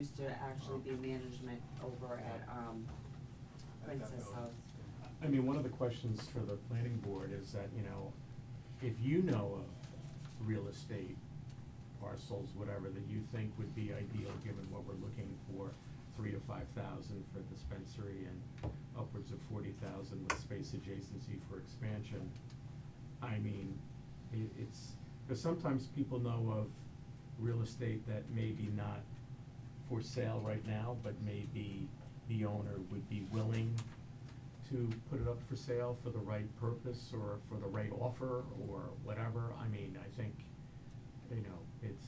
used to actually be management over at, Princess House. I mean, one of the questions for the planning board is that, you know, if you know of real estate parcels, whatever, that you think would be ideal, given what we're looking for, 3,000 to 5,000 for dispensary and upwards of 40,000 with space adjacency for expansion. I mean, it's, because sometimes people know of real estate that maybe not for sale right now, but maybe the owner would be willing to put it up for sale for the right purpose or for the right offer or whatever. I mean, I think, you know, it's.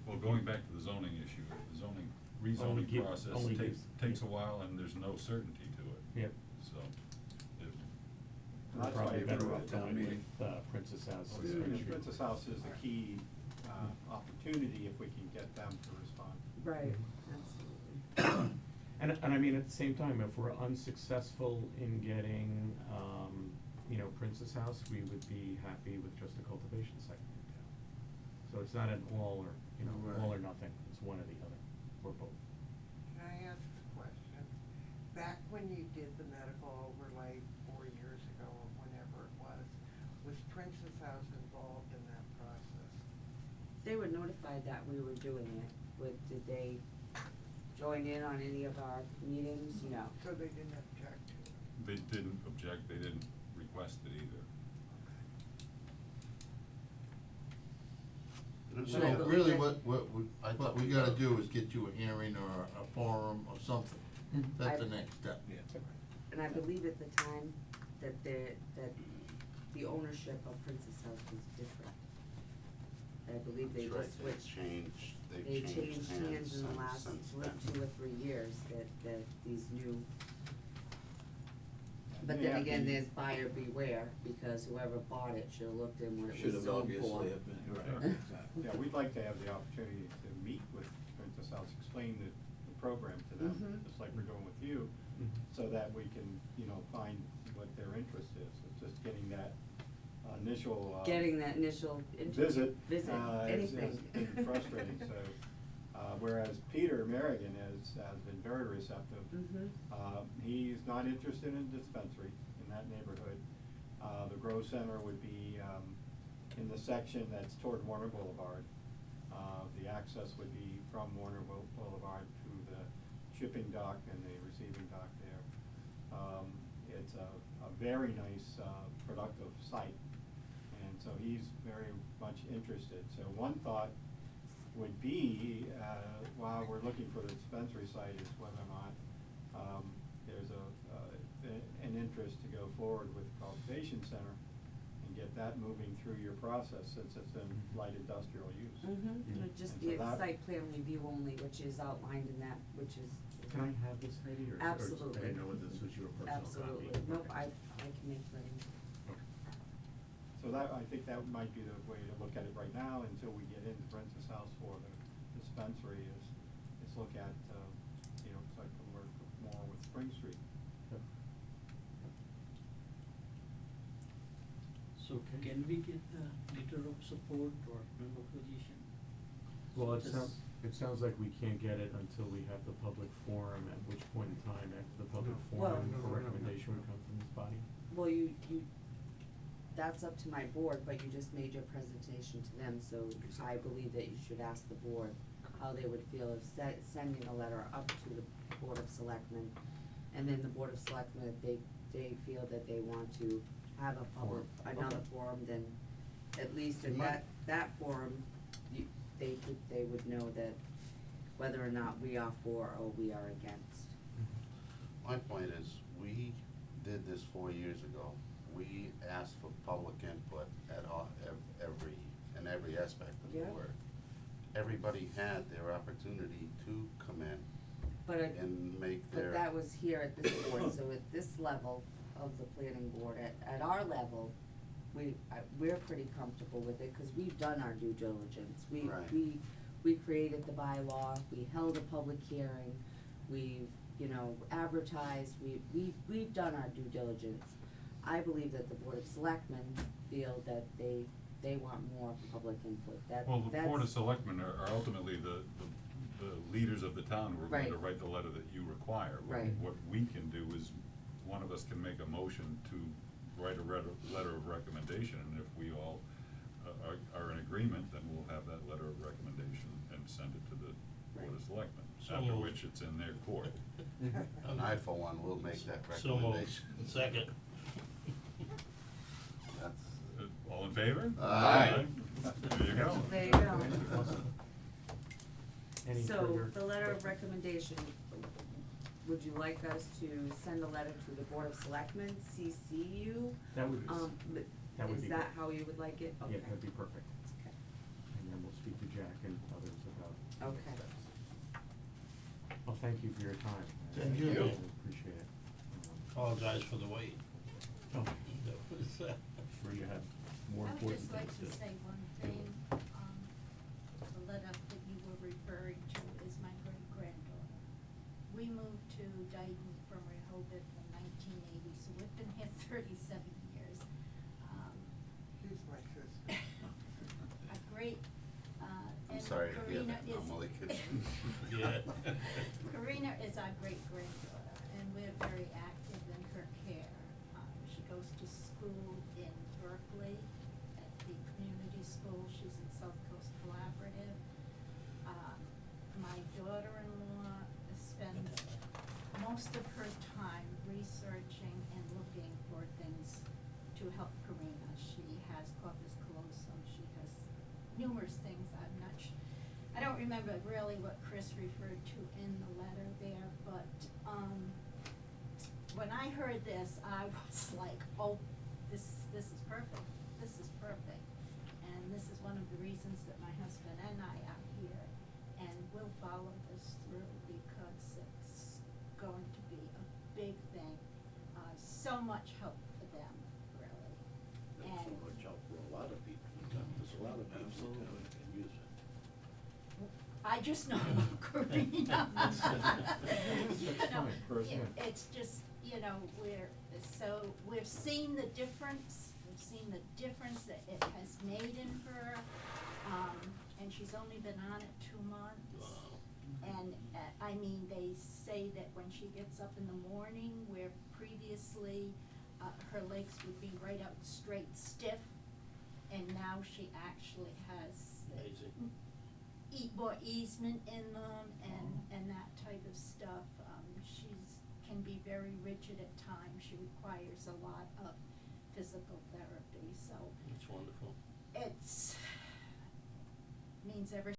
Well, going back to the zoning issue, the zoning, Only rezoning process only takes a while and there's no certainty to it. Yep. So, it, We're That's why probably you better go off with town going meeting. with, Princess House. Oh, The yeah. dispensary. Princess House is the key, opportunity if we can get them to respond. Right, Mhm. absolutely. And I mean, at the same time, if we're unsuccessful in getting, you know, Princess House, we would be happy with just a cultivation site in town. So it's not an all or, you know, all or Right. nothing, it's one or the other, or both. Can I ask a question? Back when you did the medical overlay 4 years ago or whenever it was Princess House involved in that process? They were notified that we were doing it, did they join in on any of our meetings? No. So they didn't object to it? they didn't object, they didn't request it either. So But I believe really that- I thought we gotta do is get you a hearing or a forum or something. Mhm. That's the I- next step. And I believe at the time that the ownership of Princess House was different. I believe they That's just right, switched. they changed hands in the last since then. 2 or 3 years, that these new. And But they then have again, the- there's buyer beware, because whoever bought it should've looked in what it Should was have zoned for. obviously have been, right, exactly. Yeah, we'd like to have the opportunity to meet with Princess House, explain the program to them, Mhm. just like we're doing with you, Mhm. so that we can, you know, find what their interest is. It's just getting that initial, Getting that initial visit, visit, has anything. been frustrating, so, whereas Peter Merrigan has been very receptive. Mhm. He's not interested in dispensary in that neighborhood. The Grow Center would be, in the section that's toward Warner Boulevard. The access would be from Warner Boulevard to the shipping dock and the receiving dock there. It's a very nice, productive site, and so he's very much interested. So one thought would be, while we're looking for the dispensary site, is whether or not, there's an interest to go forward with the cultivation center and get that moving through your process, since it's in light industrial use. Mhm, it'd just And be so a that- site plan review only, which is outlined in that, which is. Can I have this, Heidi, or? Absolutely. I didn't know whether this was your personal copy. Absolutely, nope, Okay. I can make that. Okay. So that, I think that might be the way to look at it right now, until we get into Princess House for the dispensary, is look at, you know, so I can work more with Spring Street. Yep. So Okay. can we get the letter of support or member position? Well, Just- it sounds like we can't get it until we have the public forum, at which point in time, after the public Well- forum, a recommendation would come from this body. Well, you, that's up to my board, but you just made your presentation to them, so I believe that you should ask the board how they would feel of sending a letter up to the Board of Selectmen. And then the Board of Selectmen, if they feel that they want to have a public, Forum. another Okay. forum, then at least in Might- that forum, they would know that whether or not we are for or we are against. My point is, we did this 4 years ago. We asked for public input at all, in every aspect of the Yeah. work. Everybody had their opportunity to come in But and make their. But that was here at this board, so at this level of the planning board, at our level, we're pretty comfortable with it, cause we've done our due diligence. Right. We created the bylaw, we held a public hearing, we've, you know, advertised, we've done our due diligence. I believe that the Board of Selectmen feel that they want more public input, Well, the Board of that's- Selectmen are ultimately the the leaders of the town who are going to Right. write the letter that you require. Right. What we can do is, one of us can make a motion to write a letter of recommendation, and if we all are in agreement, then we'll have that letter of recommendation and send it to the Board of Selectmen, So after moved. which it's in their court. And I, for one, will make that So moved. recommendation. Second. That's, All in favor? Aye. There you go. There you go. Awesome. Any So, further the letter of questions? recommendation, would you like us to send a letter to the Board of Selectmen, CC you? That would, that would Is be that good. how you would like it? Yeah, Okay. that'd be perfect. Okay. And then we'll speak to Jack and others about Okay. next steps. Well, thank you for your time. Thank I you. really appreciate it. Apologize for the wait. Oh, That was, I'm sure you have more I would important just like things to say one thing, the letter that you were referring to is my great-granddaughter. We moved to Dayton from Rehoboth in 1980, so we've been here 37 years. She's my sister. A great, I'm and sorry to hear Karina that, is. I'm only kidding. Yeah. Karina is our great-granddaughter, and we're very active in her care. She goes to school in Berkeley at the community school. She's in South Coast Collaborative. My daughter-in-law spends most of her time researching and looking for things to help Karina. She has corpus callosum, she has numerous things, I don't remember really what Chris referred to in the letter there, but, when I heard this, I was like, oh, this is perfect, this is perfect. And this is one of the reasons that my husband and I are here, and we'll follow this through because it's going to be a big thing, so much help for them, really. That's so And much help for a lot of people. There's a lot of people that can use it. I just know Karina. You know, Firsthand. it's just, you know, we've seen the difference that it has made in her, and she's only been on it 2 months. Wow. And, I mean, they say that when she gets up in the morning, where previously, her legs would be right out straight stiff, and now she actually has Amazing. more easement in them and that type of stuff. Can be very rigid at times. She requires a lot of physical therapy, so It's wonderful. means everything